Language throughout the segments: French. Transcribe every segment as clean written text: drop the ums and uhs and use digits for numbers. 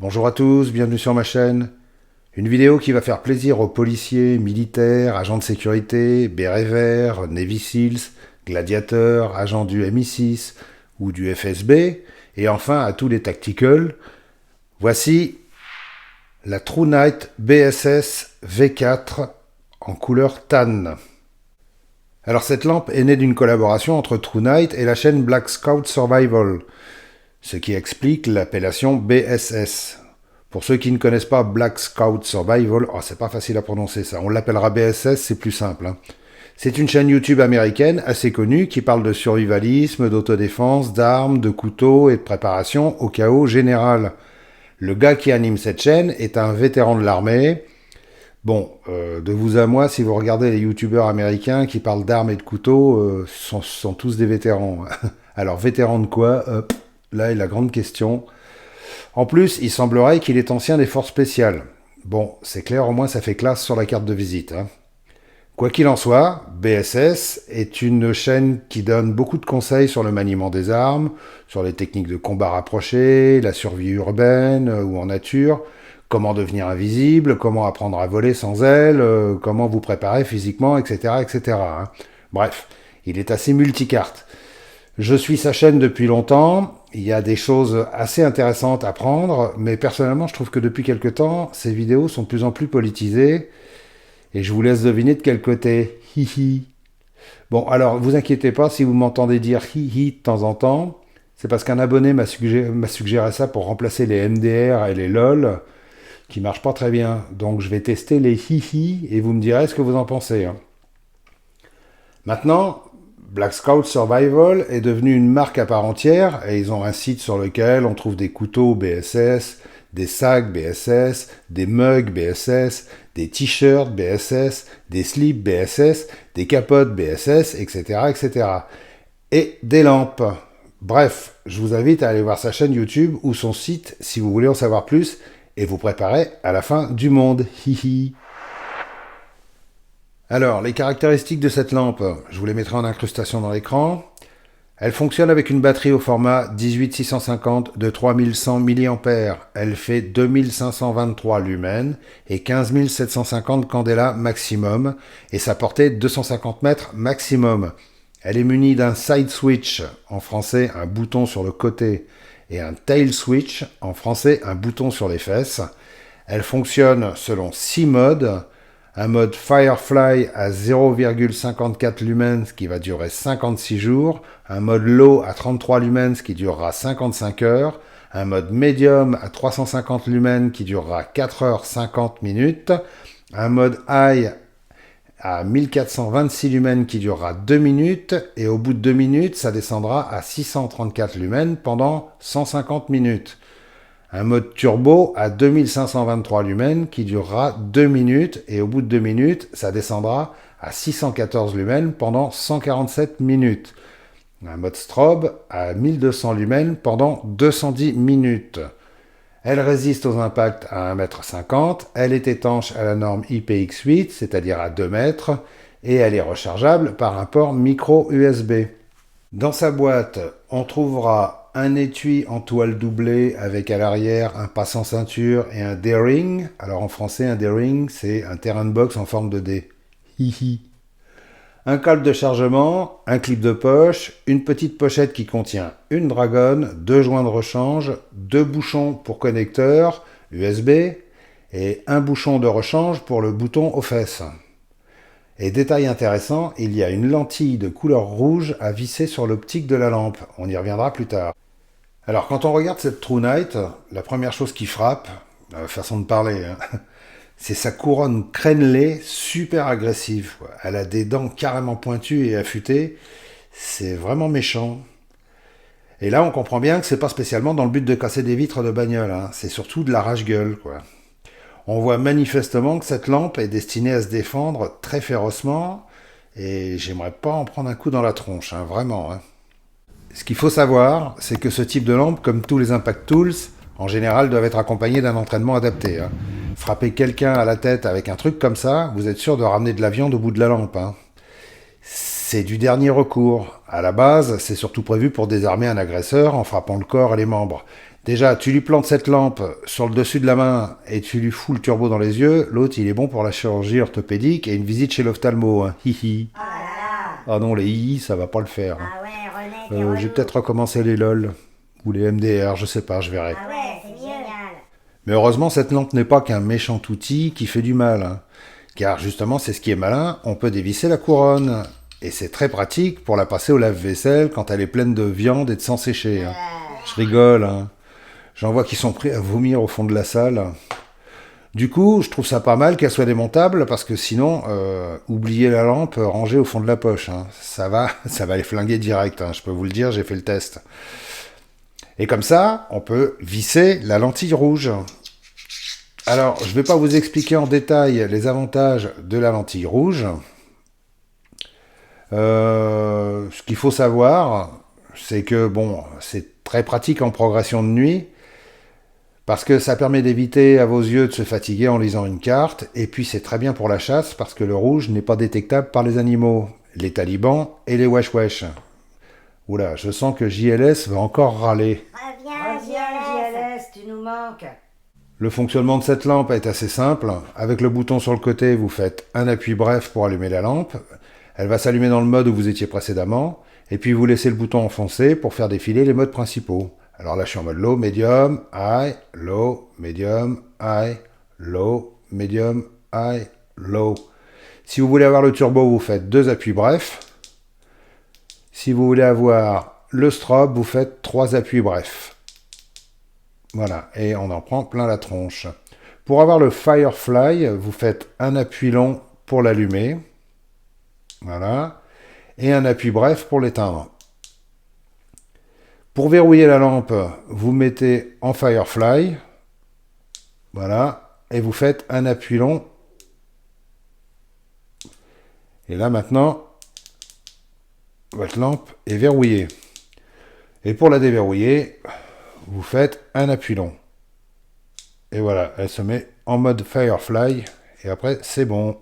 Bonjour à tous, bienvenue sur ma chaîne. Une vidéo qui va faire plaisir aux policiers, militaires, agents de sécurité, bérets verts, Navy Seals, gladiateurs, agents du MI6 ou du FSB, et enfin à tous les tacticals. Voici la True Night BSS V4 en couleur tan. Alors cette lampe est née d'une collaboration entre True Night et la chaîne Black Scout Survival, ce qui explique l'appellation BSS. Pour ceux qui ne connaissent pas Black Scout Survival, c'est pas facile à prononcer ça, on l'appellera BSS, c'est plus simple. C'est une chaîne YouTube américaine assez connue qui parle de survivalisme, d'autodéfense, d'armes, de couteaux et de préparation au chaos général. Le gars qui anime cette chaîne est un vétéran de l'armée. Bon, de vous à moi, si vous regardez les youtubeurs américains qui parlent d'armes et de couteaux, sont tous des vétérans. Alors, vétérans de quoi Là est la grande question. En plus, il semblerait qu'il est ancien des forces spéciales. Bon, c'est clair, au moins ça fait classe sur la carte de visite. Quoi qu'il en soit, BSS est une chaîne qui donne beaucoup de conseils sur le maniement des armes, sur les techniques de combat rapprochées, la survie urbaine ou en nature, comment devenir invisible, comment apprendre à voler sans ailes, comment vous préparer physiquement, etc. etc. Bref, il est assez multicarte. Je suis sa chaîne depuis longtemps, il y a des choses assez intéressantes à prendre, mais personnellement je trouve que depuis quelque temps, ces vidéos sont de plus en plus politisées, et je vous laisse deviner de quel côté. Hihi. Bon, alors vous inquiétez pas si vous m'entendez dire hihi de temps en temps, c'est parce qu'un abonné m'a suggéré ça pour remplacer les MDR et les LOL, qui marchent pas très bien. Donc je vais tester les hihi, et vous me direz ce que vous en pensez. Maintenant, Black Scout Survival est devenu une marque à part entière et ils ont un site sur lequel on trouve des couteaux BSS, des sacs BSS, des mugs BSS, des t-shirts BSS, des slips BSS, des capotes BSS, etc., etc. Et des lampes. Bref, je vous invite à aller voir sa chaîne YouTube ou son site si vous voulez en savoir plus et vous préparer à la fin du monde. Hihi. Alors, les caractéristiques de cette lampe, je vous les mettrai en incrustation dans l'écran. Elle fonctionne avec une batterie au format 18650 de 3100 mAh. Elle fait 2523 lumens et 15750 candela maximum et sa portée 250 mètres maximum. Elle est munie d'un side switch, en français un bouton sur le côté, et un tail switch, en français un bouton sur les fesses. Elle fonctionne selon 6 modes. Un mode Firefly à 0,54 lumens qui va durer 56 jours, un mode Low à 33 lumens qui durera 55 heures, un mode Medium à 350 lumens qui durera 4 heures 50 minutes, un mode High à 1426 lumens qui durera 2 minutes, et au bout de 2 minutes, ça descendra à 634 lumens pendant 150 minutes. Un mode turbo à 2523 lumens qui durera 2 minutes et au bout de 2 minutes, ça descendra à 614 lumens pendant 147 minutes. Un mode strobe à 1200 lumens pendant 210 minutes. Elle résiste aux impacts à 1,50 m, elle est étanche à la norme IPX8, c'est-à-dire à 2 mètres, et elle est rechargeable par un port micro USB. Dans sa boîte, on trouvera un étui en toile doublée avec à l'arrière un passant ceinture et un D-ring. Alors en français, un D-ring, c'est un terrain de boxe en forme de D. Hihi. Un câble de chargement, un clip de poche, une petite pochette qui contient une dragonne, 2 joints de rechange, 2 bouchons pour connecteur USB et un bouchon de rechange pour le bouton aux fesses. Et détail intéressant, il y a une lentille de couleur rouge à visser sur l'optique de la lampe. On y reviendra plus tard. Alors, quand on regarde cette True Night, la première chose qui frappe, façon de parler, c'est sa couronne crénelée super agressive. Elle a des dents carrément pointues et affûtées. C'est vraiment méchant. Et là, on comprend bien que c'est pas spécialement dans le but de casser des vitres de bagnole. C'est surtout de l'arrache-gueule, quoi. On voit manifestement que cette lampe est destinée à se défendre très férocement. Et j'aimerais pas en prendre un coup dans la tronche, vraiment. Ce qu'il faut savoir, c'est que ce type de lampe, comme tous les Impact Tools, en général doivent être accompagnés d'un entraînement adapté. Frapper quelqu'un à la tête avec un truc comme ça, vous êtes sûr de ramener de la viande au bout de la lampe. C'est du dernier recours. À la base, c'est surtout prévu pour désarmer un agresseur en frappant le corps et les membres. Déjà, tu lui plantes cette lampe sur le dessus de la main et tu lui fous le turbo dans les yeux. L'autre, il est bon pour la chirurgie orthopédique et une visite chez l'ophtalmo. Hein. Hihi. Oh là là. Ah non, les hihi, ça va pas le faire. Hein. Ah ouais, René, t'es Je vais relou. peut-être recommencer les LOL ou les MDR, je sais pas, je verrai. Ah ouais, c'est génial. Mais heureusement, cette lampe n'est pas qu'un méchant outil qui fait du mal. Hein. Car justement, c'est ce qui est malin, on peut dévisser la couronne. Et c'est très pratique pour la passer au lave-vaisselle quand elle est pleine de viande et de sang séché. Hein. Je rigole, hein. J'en vois qui sont prêts à vomir au fond de la salle. Du coup, je trouve ça pas mal qu'elle soit démontable parce que sinon, oubliez la lampe rangée au fond de la poche. Hein. Ça va les flinguer direct. Hein. Je peux vous le dire, j'ai fait le test. Et comme ça, on peut visser la lentille rouge. Alors, je ne vais pas vous expliquer en détail les avantages de la lentille rouge. Ce qu'il faut savoir, c'est que bon, c'est très pratique en progression de nuit. Parce que ça permet d'éviter à vos yeux de se fatiguer en lisant une carte, et puis c'est très bien pour la chasse parce que le rouge n'est pas détectable par les animaux, les talibans et les wesh-wesh. Oula, je sens que JLS va encore râler. Reviens, Reviens, JLS. JLS, tu nous manques. Le fonctionnement de cette lampe est assez simple. Avec le bouton sur le côté, vous faites un appui bref pour allumer la lampe. Elle va s'allumer dans le mode où vous étiez précédemment, et puis vous laissez le bouton enfoncé pour faire défiler les modes principaux. Alors là, je suis en mode low, medium, high, low, medium, high, low, medium, high, low. Si vous voulez avoir le turbo, vous faites deux appuis brefs. Si vous voulez avoir le strobe, vous faites trois appuis brefs. Voilà, et on en prend plein la tronche. Pour avoir le Firefly, vous faites un appui long pour l'allumer. Voilà. Et un appui bref pour l'éteindre. Pour verrouiller la lampe, vous mettez en Firefly, voilà, et vous faites un appui long. Et là maintenant, votre lampe est verrouillée. Et pour la déverrouiller, vous faites un appui long. Et voilà, elle se met en mode Firefly, et après c'est bon.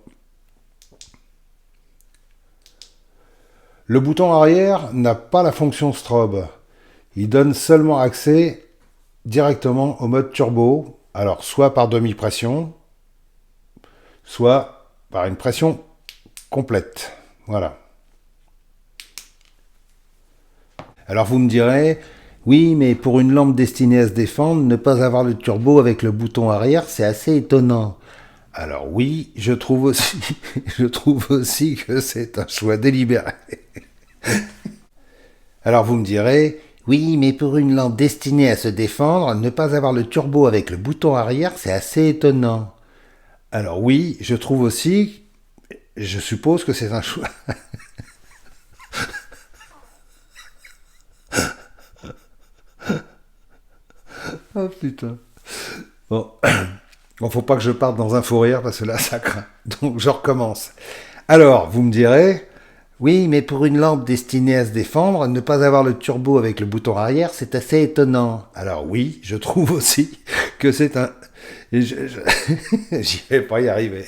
Le bouton arrière n'a pas la fonction strobe. Il donne seulement accès directement au mode turbo, alors soit par demi-pression, soit par une pression complète. Voilà. Alors vous me direz, oui, mais pour une lampe destinée à se défendre, ne pas avoir le turbo avec le bouton arrière, c'est assez étonnant. Alors oui, je trouve aussi, je trouve aussi que c'est un choix délibéré. Alors vous me direz, oui, mais pour une lampe destinée à se défendre, ne pas avoir le turbo avec le bouton arrière, c'est assez étonnant. Alors oui, je trouve aussi, je suppose que c'est un choix. Oh putain. Bon, bon, faut pas que je parte dans un fou rire parce que là, ça craint. Donc je recommence. Alors, vous me direz, oui, mais pour une lampe destinée à se défendre, ne pas avoir le turbo avec le bouton arrière, c'est assez étonnant. Alors oui, je trouve aussi que c'est un... J'y vais pas y arriver.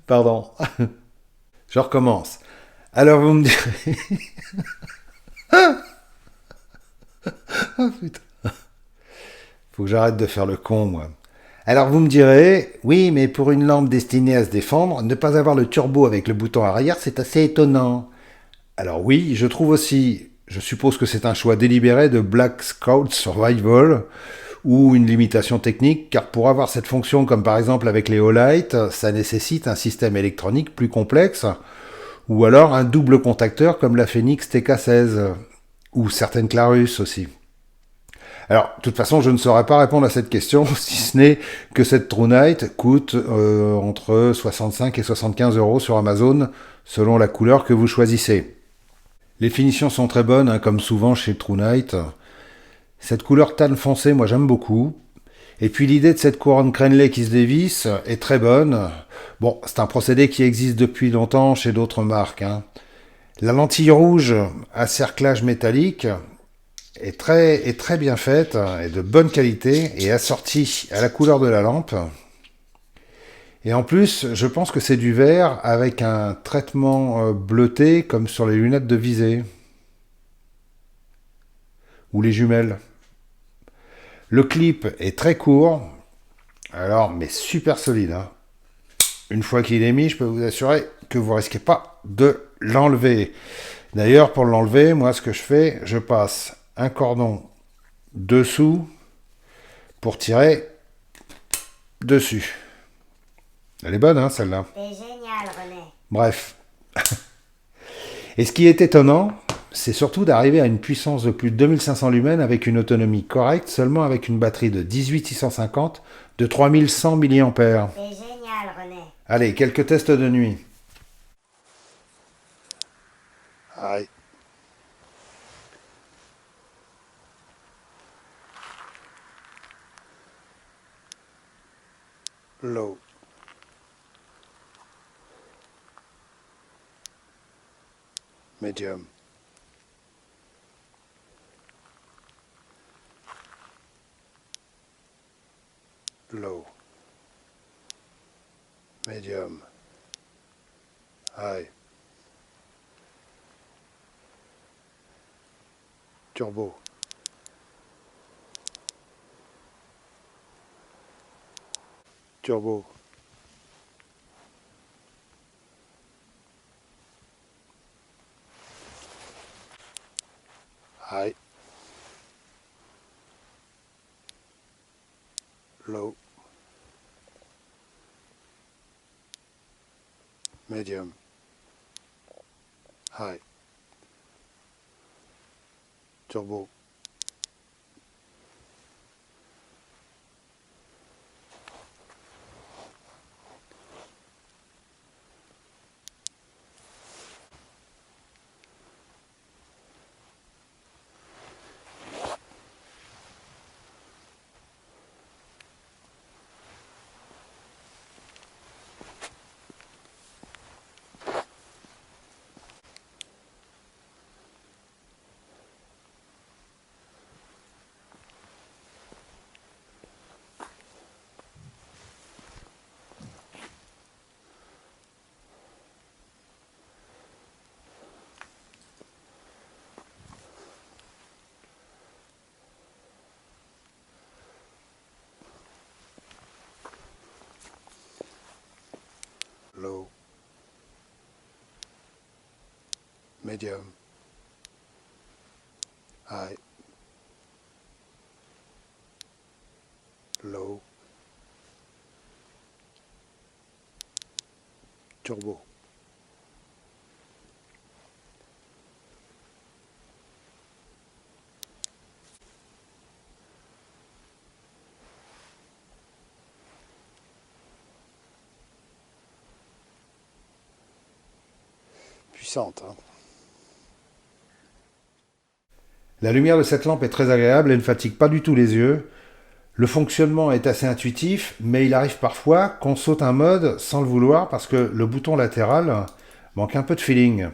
Pardon. Je recommence. Alors vous me direz... Oh putain. Faut que j'arrête de faire le con, moi. Alors vous me direz, oui, mais pour une lampe destinée à se défendre, ne pas avoir le turbo avec le bouton arrière, c'est assez étonnant. Alors oui, je trouve aussi, je suppose que c'est un choix délibéré de Black Scout Survival, ou une limitation technique, car pour avoir cette fonction, comme par exemple avec les Olight, ça nécessite un système électronique plus complexe, ou alors un double contacteur comme la Phoenix TK16, ou certaines Clarus aussi. Alors, de toute façon, je ne saurais pas répondre à cette question, si ce n'est que cette True Night coûte entre 65 et 75 euros sur Amazon, selon la couleur que vous choisissez. Les finitions sont très bonnes, hein, comme souvent chez True Night. Cette couleur tan foncé, moi j'aime beaucoup. Et puis l'idée de cette couronne crénelée qui se dévisse est très bonne. Bon, c'est un procédé qui existe depuis longtemps chez d'autres marques. Hein. La lentille rouge à cerclage métallique est très bien faite, est de bonne qualité et assortie à la couleur de la lampe. Et en plus, je pense que c'est du verre avec un traitement bleuté comme sur les lunettes de visée. ou les jumelles. Le clip est très court, alors mais super solide, hein. Une fois qu'il est mis, je peux vous assurer que vous risquez pas de l'enlever. D'ailleurs, pour l'enlever, moi ce que je fais, je passe un cordon dessous pour tirer dessus. Elle est bonne, hein, celle-là. C'est génial, René. Bref. Et ce qui est étonnant, c'est surtout d'arriver à une puissance de plus de 2500 lumens avec une autonomie correcte, seulement avec une batterie de 18650 de 3100 mAh. C'est génial, René. Allez, quelques tests de nuit. Aïe. Low. Medium. Low. Medium. High. Turbo. Turbo. High. Low. Medium. High. Turbo. Low. Medium. High. Low. Turbo. Puissante, hein. La lumière de cette lampe est très agréable et ne fatigue pas du tout les yeux. Le fonctionnement est assez intuitif, mais il arrive parfois qu'on saute un mode sans le vouloir parce que le bouton latéral manque un peu de feeling.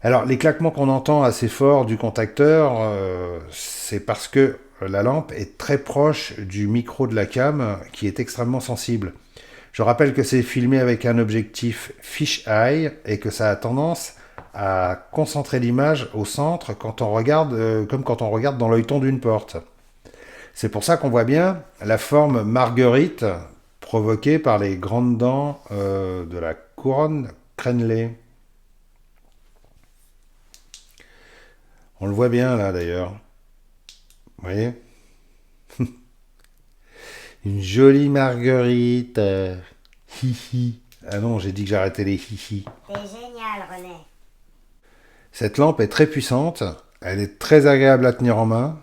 Alors, les claquements qu'on entend assez forts du contacteur, c'est parce que la lampe est très proche du micro de la cam qui est extrêmement sensible. Je rappelle que c'est filmé avec un objectif fisheye et que ça a tendance à concentrer l'image au centre quand on regarde, comme quand on regarde dans l'œilleton d'une porte. C'est pour ça qu'on voit bien la forme marguerite provoquée par les grandes dents de la couronne crénelée. On le voit bien là d'ailleurs. Vous voyez? Une jolie marguerite. Hihi. Ah non, j'ai dit que j'arrêtais les hihi. C'est génial, René. Cette lampe est très puissante. Elle est très agréable à tenir en main.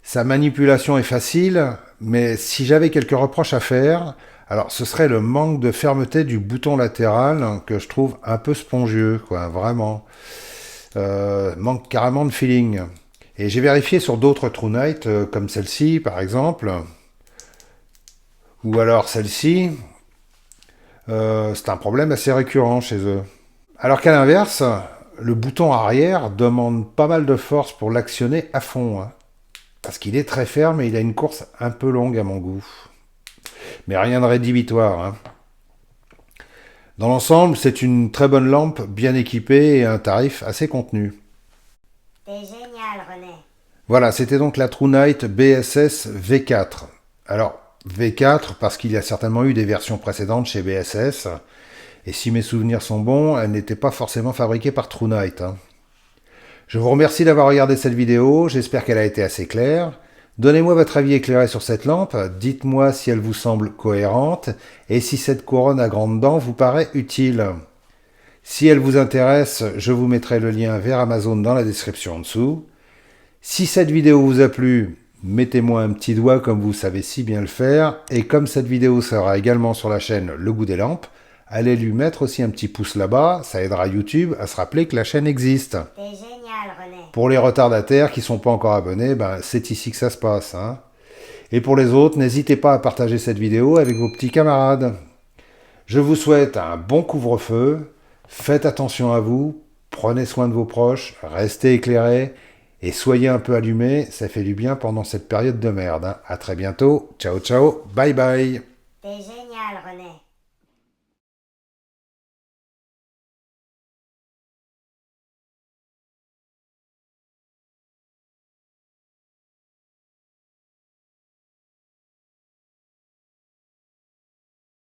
Sa manipulation est facile, mais si j'avais quelques reproches à faire, alors ce serait le manque de fermeté du bouton latéral que je trouve un peu spongieux, quoi, vraiment. Manque carrément de feeling. Et j'ai vérifié sur d'autres True Night, comme celle-ci par exemple, ou alors celle-ci, c'est un problème assez récurrent chez eux. Alors qu'à l'inverse, le bouton arrière demande pas mal de force pour l'actionner à fond, hein, parce qu'il est très ferme et il a une course un peu longue à mon goût. Mais rien de rédhibitoire, hein. Dans l'ensemble, c'est une très bonne lampe, bien équipée et un tarif assez contenu. C'est génial, René. Voilà, c'était donc la TrueNight BSS V4. Alors, V4 parce qu'il y a certainement eu des versions précédentes chez BSS. Et si mes souvenirs sont bons, elle n'était pas forcément fabriquée par TrueNight, hein. Je vous remercie d'avoir regardé cette vidéo, j'espère qu'elle a été assez claire. Donnez-moi votre avis éclairé sur cette lampe, dites-moi si elle vous semble cohérente et si cette couronne à grandes dents vous paraît utile. Si elle vous intéresse, je vous mettrai le lien vers Amazon dans la description en dessous. Si cette vidéo vous a plu, mettez-moi un petit doigt comme vous savez si bien le faire. Et comme cette vidéo sera également sur la chaîne Le Goût des Lampes, allez lui mettre aussi un petit pouce là-bas, ça aidera YouTube à se rappeler que la chaîne existe. T'es génial, René. Pour les retardataires qui ne sont pas encore abonnés, c'est ici que ça se passe, hein. Et pour les autres, n'hésitez pas à partager cette vidéo avec vos petits camarades. Je vous souhaite un bon couvre-feu, faites attention à vous, prenez soin de vos proches, restez éclairés et soyez un peu allumés, ça fait du bien pendant cette période de merde, hein. À très bientôt, ciao ciao, bye bye. T'es génial, René.